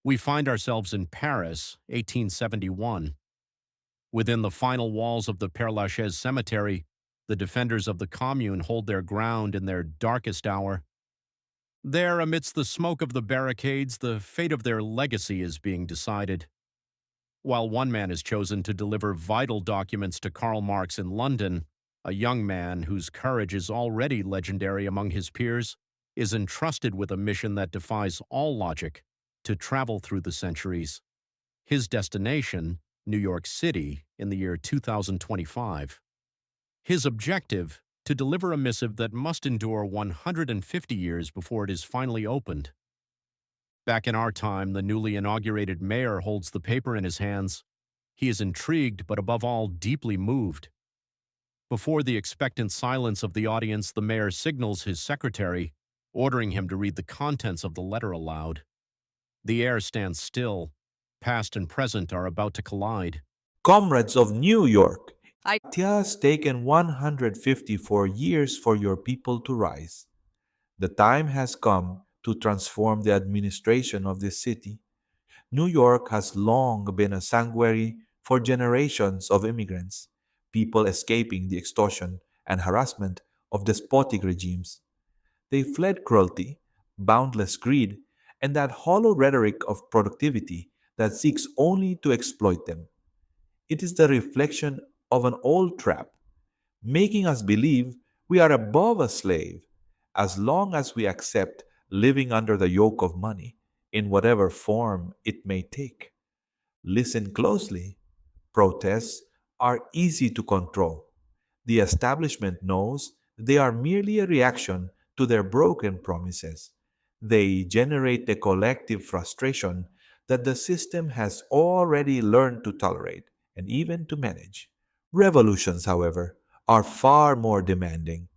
We find ourselves in Paris, 1871. Within the final walls of the Père Lachaise cemetery, the defenders of the Commune hold their ground in their darkest hour. There, amidst the smoke of the barricades, the fate of their legacy is being decided. While one man is chosen to deliver vital documents to Karl Marx in London, a young man whose courage is already legendary among his peers is entrusted with a mission that defies all logic: to travel through the centuries. His destination, New York City, in the year 2025. His objective, to deliver a missive that must endure 150 years before it is finally opened. Back in our time, the newly inaugurated mayor holds the paper in his hands. He is intrigued, but above all, deeply moved. Before the expectant silence of the audience, the mayor signals his secretary, ordering him to read the contents of the letter aloud. The air stands still. Past and present are about to collide. Comrades of New York, it has taken 154 years for your people to rise. The time has come to transform the administration of this city. New York has long been a sanctuary for generations of immigrants, people escaping the extortion and harassment of despotic regimes. They fled cruelty, boundless greed, and that hollow rhetoric of productivity that seeks only to exploit them. It is the reflection of an old trap, making us believe we are above a slave as long as we accept living under the yoke of money in whatever form it may take. Listen closely. Protests are easy to control. The establishment knows they are merely a reaction to their broken promises. They generate a collective frustration that the system has already learned to tolerate and even to manage. Revolutions, however, are far more demanding.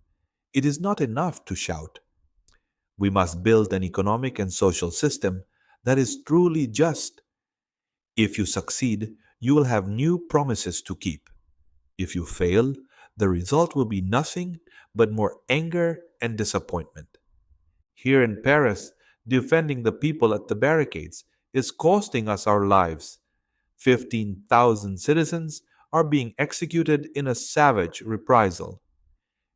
It is not enough to shout. We must build an economic and social system that is truly just. If you succeed, you will have new promises to keep. If you fail, the result will be nothing but more anger and disappointment. Here in Paris, defending the people at the barricades is costing us our lives. 15,000 citizens are being executed in a savage reprisal.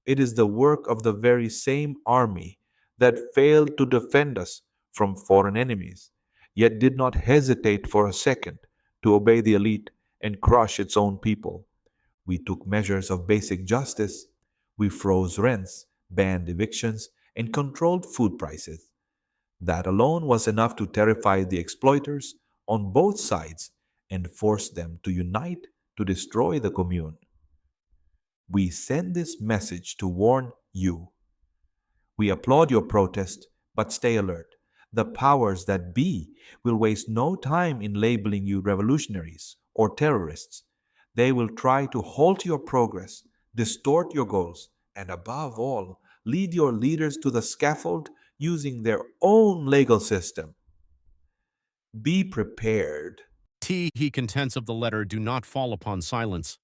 It is the work of the very same army that failed to defend us from foreign enemies, yet did not hesitate for a second to obey the elite and crush its own people. We took measures of basic justice. We froze rents, banned evictions, and controlled food prices. That alone was enough to terrify the exploiters on both sides and force them to unite to destroy the commune. We send this message to warn you. We applaud your protest, but stay alert. The powers that be will waste no time in labeling you revolutionaries or terrorists. They will try to halt your progress, distort your goals, and above all, lead your leaders to the scaffold using their own legal system. Be prepared. He contents of the letter do not fall upon silence.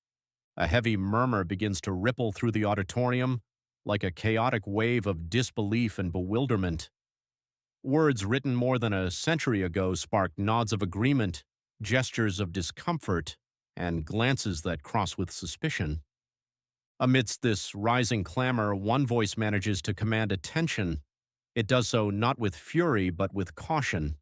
A heavy murmur begins to ripple through the auditorium, like a chaotic wave of disbelief and bewilderment. Words written more than a century ago spark nods of agreement, gestures of discomfort, and glances that cross with suspicion. Amidst this rising clamor, one voice manages to command attention. It does so not with fury, but with caution.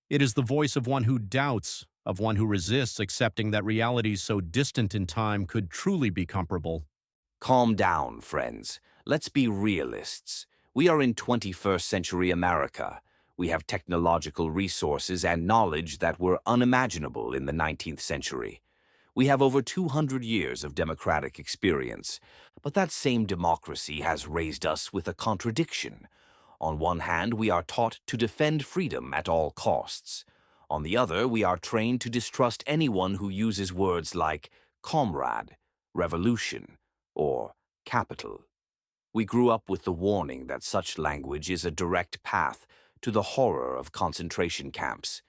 It is the voice of one who doubts, of one who resists accepting that realities so distant in time could truly be comparable. Calm down, friends. Let's be realists. We are in 21st century America. We have technological resources and knowledge that were unimaginable in the 19th century. We have over 200 years of democratic experience, but that same democracy has raised us with a contradiction. On one hand, we are taught to defend freedom at all costs. On the other, we are trained to distrust anyone who uses words like comrade, revolution, or capital. We grew up with the warning that such language is a direct path to the horror of concentration camps.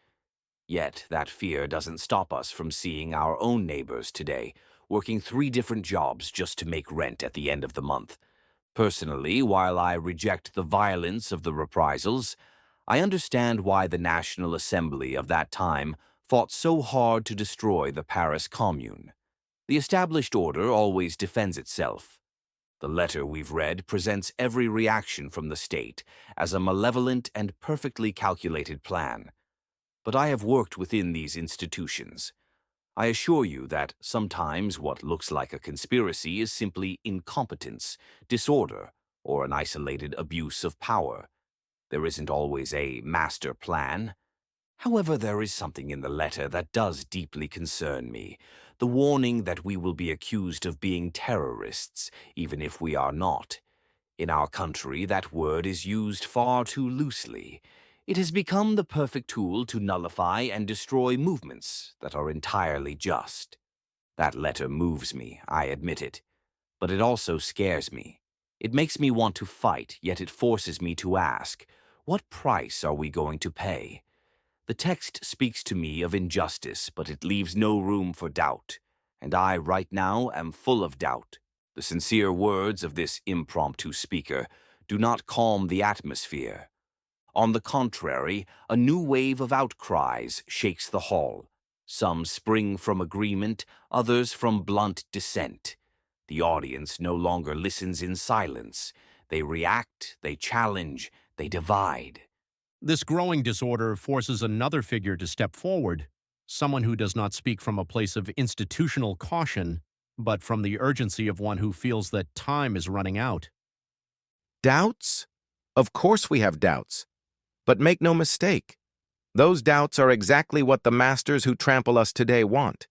Yet that fear doesn't stop us from seeing our own neighbors today, working 3 different jobs just to make rent at the end of the month. Personally, while I reject the violence of the reprisals, I understand why the National Assembly of that time fought so hard to destroy the Paris Commune. The established order always defends itself. The letter we've read presents every reaction from the state as a malevolent and perfectly calculated plan. But I have worked within these institutions. I assure you that sometimes what looks like a conspiracy is simply incompetence, disorder, or an isolated abuse of power. There isn't always a master plan. However, there is something in the letter that does deeply concern me, the warning that we will be accused of being terrorists, even if we are not. In our country, that word is used far too loosely. It has become the perfect tool to nullify and destroy movements that are entirely just. That letter moves me, I admit it, but it also scares me. It makes me want to fight, yet it forces me to ask, what price are we going to pay? The text speaks to me of injustice, but it leaves no room for doubt. And I, right now, am full of doubt. The sincere words of this impromptu speaker do not calm the atmosphere. On the contrary, a new wave of outcries shakes the hall. Some spring from agreement, others from blunt dissent. The audience no longer listens in silence. They react, they challenge, they divide. This growing disorder forces another figure to step forward, someone who does not speak from a place of institutional caution, but from the urgency of one who feels that time is running out. Doubts? Of course we have doubts. But make no mistake, those doubts are exactly what the masters who trample us today want.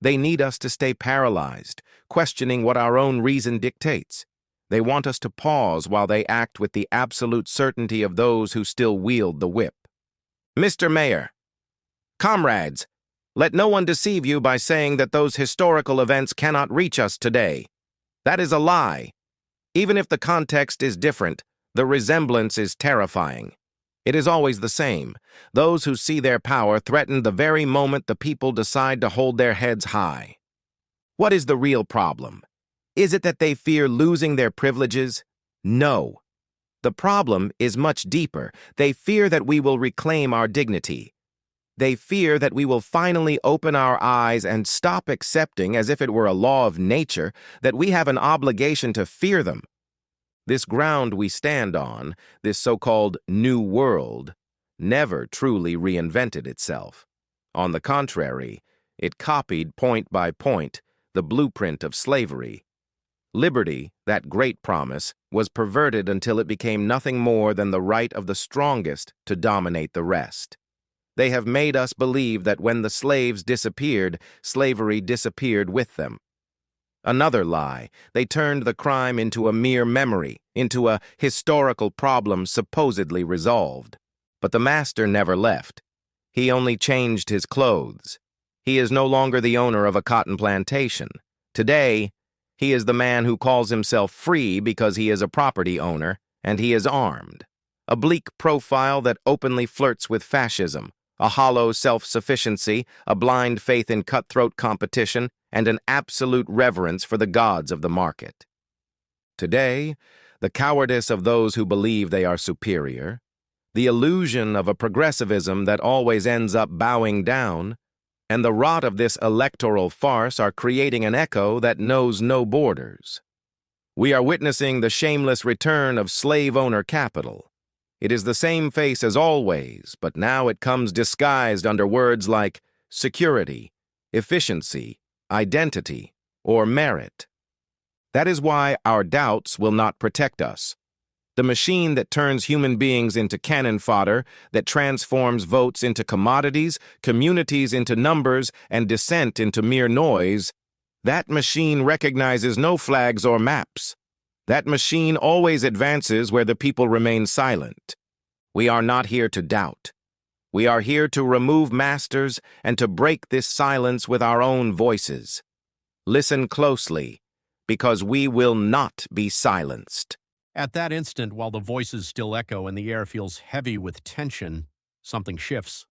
They need us to stay paralyzed, questioning what our own reason dictates. They want us to pause while they act with the absolute certainty of those who still wield the whip. Mr. Mayor, comrades, let no one deceive you by saying that those historical events cannot reach us today. That is a lie. Even if the context is different, the resemblance is terrifying. It is always the same. Those who see their power threaten the very moment the people decide to hold their heads high. What is the real problem? Is it that they fear losing their privileges? No. The problem is much deeper. They fear that we will reclaim our dignity. They fear that we will finally open our eyes and stop accepting, as if it were a law of nature, that we have an obligation to fear them. This ground we stand on, this so-called New World, never truly reinvented itself. On the contrary, it copied point by point the blueprint of slavery. Liberty, that great promise, was perverted until it became nothing more than the right of the strongest to dominate the rest. They have made us believe that when the slaves disappeared, slavery disappeared with them. Another lie, they turned the crime into a mere memory, into a historical problem supposedly resolved. But the master never left. He only changed his clothes. He is no longer the owner of a cotton plantation. Today, he is the man who calls himself free because he is a property owner, and he is armed. A bleak profile that openly flirts with fascism, a hollow self-sufficiency, a blind faith in cutthroat competition, and an absolute reverence for the gods of the market. Today, the cowardice of those who believe they are superior, the illusion of a progressivism that always ends up bowing down, and the rot of this electoral farce are creating an echo that knows no borders. We are witnessing the shameless return of slave-owner capital. It is the same face as always, but now it comes disguised under words like security, efficiency, identity, or merit. That is why our doubts will not protect us. The machine that turns human beings into cannon fodder, that transforms votes into commodities, communities into numbers, and dissent into mere noise, that machine recognizes no flags or maps. That machine always advances where the people remain silent. We are not here to doubt. We are here to remove masters and to break this silence with our own voices. Listen closely, because we will not be silenced. At that instant, while the voices still echo and the air feels heavy with tension, something shifts.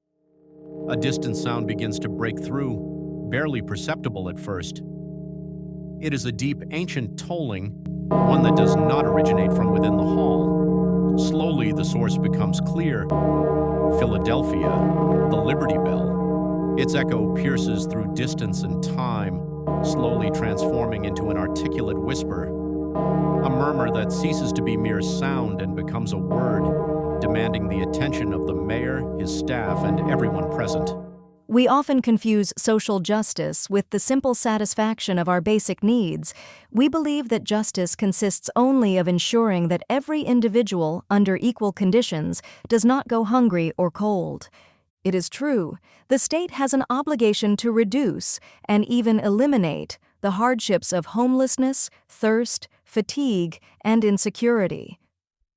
A distant sound begins to break through, barely perceptible at first. It is a deep, ancient tolling, one that does not originate from within the hall. Slowly, the source becomes clear. Philadelphia, the Liberty Bell. Its echo pierces through distance and time, slowly transforming into an articulate whisper, a murmur that ceases to be mere sound and becomes a word, demanding the attention of the mayor, his staff, and everyone present. We often confuse social justice with the simple satisfaction of our basic needs. We believe that justice consists only of ensuring that every individual, under equal conditions, does not go hungry or cold. It is true, the state has an obligation to reduce and even eliminate the hardships of homelessness, thirst, fatigue, and insecurity.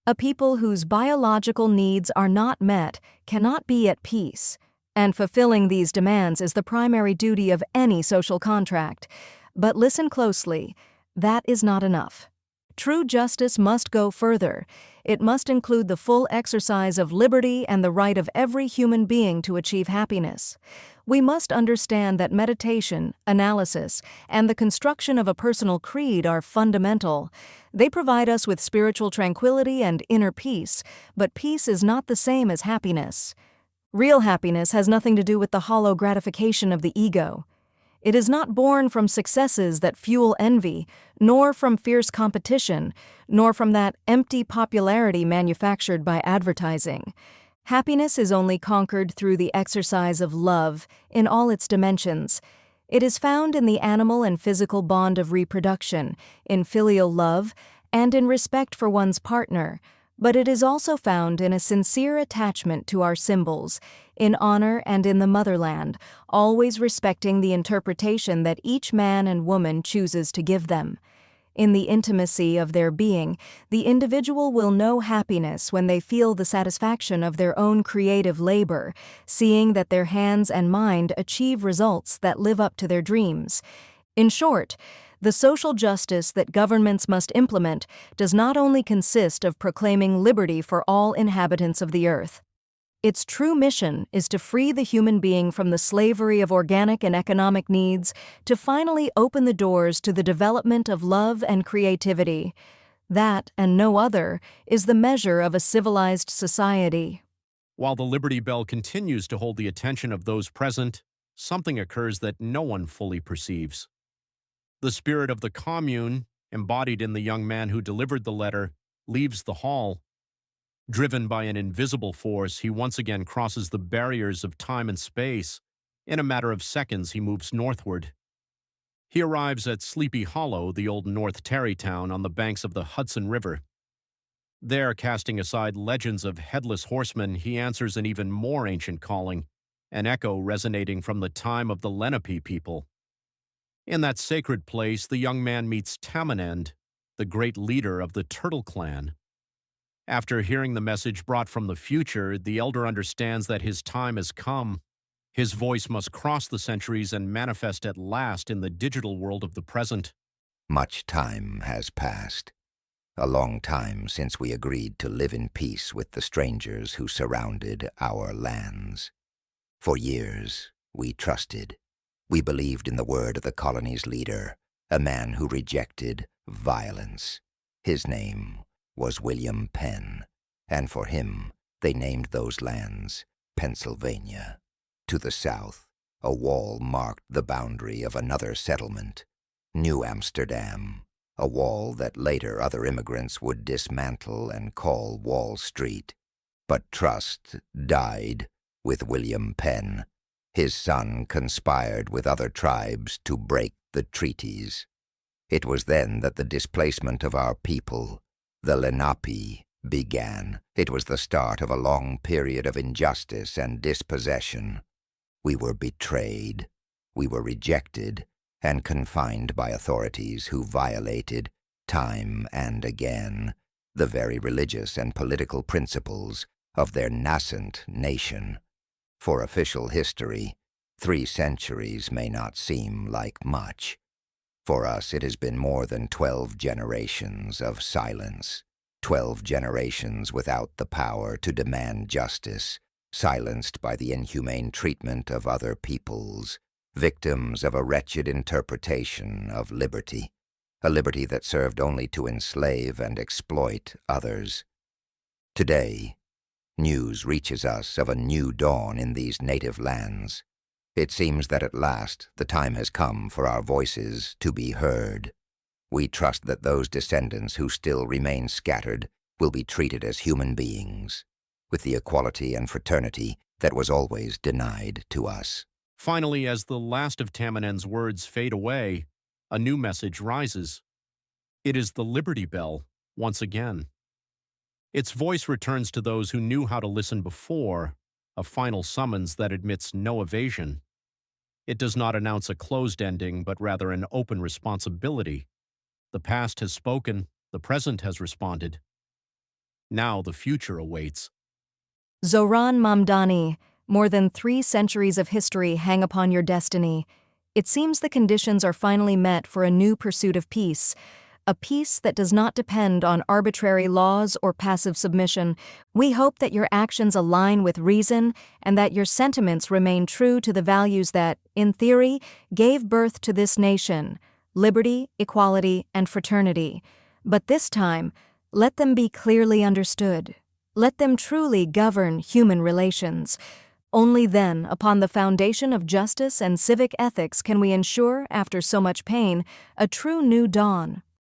A people whose biological needs are not met cannot be at peace. And fulfilling these demands is the primary duty of any social contract. But listen closely, that is not enough. True justice must go further. It must include the full exercise of liberty and the right of every human being to achieve happiness. We must understand that meditation, analysis, and the construction of a personal creed are fundamental. They provide us with spiritual tranquility and inner peace, but peace is not the same as happiness. Real happiness has nothing to do with the hollow gratification of the ego. It is not born from successes that fuel envy, nor from fierce competition, nor from that empty popularity manufactured by advertising. Happiness is only conquered through the exercise of love in all its dimensions. It is found in the animal and physical bond of reproduction, in filial love, and in respect for one's partner. But it is also found in a sincere attachment to our symbols, in honor and in the motherland, always respecting the interpretation that each man and woman chooses to give them. In the intimacy of their being, the individual will know happiness when they feel the satisfaction of their own creative labor, seeing that their hands and mind achieve results that live up to their dreams. In short, the social justice that governments must implement does not only consist of proclaiming liberty for all inhabitants of the earth. Its true mission is to free the human being from the slavery of organic and economic needs, to finally open the doors to the development of love and creativity. That, and no other, is the measure of a civilized society. While the Liberty Bell continues to hold the attention of those present, something occurs that no one fully perceives. The spirit of the commune, embodied in the young man who delivered the letter, leaves the hall. Driven by an invisible force, he once again crosses the barriers of time and space. In a matter of seconds, he moves northward. He arrives at Sleepy Hollow, the old North Tarrytown on the banks of the Hudson River. There, casting aside legends of headless horsemen, he answers an even more ancient calling, an echo resonating from the time of the Lenape people. In that sacred place, the young man meets Tamanend, the great leader of the Turtle Clan. After hearing the message brought from the future, the elder understands that his time has come. His voice must cross the centuries and manifest at last in the digital world of the present. Much time has passed. A long time since we agreed to live in peace with the strangers who surrounded our lands. For years, we trusted. We believed in the word of the colony's leader, a man who rejected violence. His name was William Penn, and for him they named those lands Pennsylvania. To the south, a wall marked the boundary of another settlement, New Amsterdam, a wall that later other immigrants would dismantle and call Wall Street. But trust died with William Penn. His son conspired with other tribes to break the treaties. It was then that the displacement of our people, the Lenape, began. It was the start of a long period of injustice and dispossession. We were betrayed, we were rejected, and confined by authorities who violated, time and again, the very religious and political principles of their nascent nation. For official history, 3 centuries may not seem like much. For us, it has been more than 12 generations of silence, 12 generations without the power to demand justice, silenced by the inhumane treatment of other peoples, victims of a wretched interpretation of liberty, a liberty that served only to enslave and exploit others. Today, news reaches us of a new dawn in these native lands. It seems that at last the time has come for our voices to be heard. We trust that those descendants who still remain scattered will be treated as human beings, with the equality and fraternity that was always denied to us. Finally, as the last of Tamanen's words fade away, a new message rises. It is the Liberty Bell, once again. Its voice returns to those who knew how to listen before, a final summons that admits no evasion. It does not announce a closed ending, but rather an open responsibility. The past has spoken, the present has responded. Now the future awaits. Zohran Mamdani, more than 3 centuries of history hang upon your destiny. It seems the conditions are finally met for a new pursuit of peace, a peace that does not depend on arbitrary laws or passive submission. We hope that your actions align with reason and that your sentiments remain true to the values that, in theory, gave birth to this nation: liberty, equality, and fraternity. But this time, let them be clearly understood. Let them truly govern human relations. Only then, upon the foundation of justice and civic ethics, can we ensure, after so much pain, a true new dawn,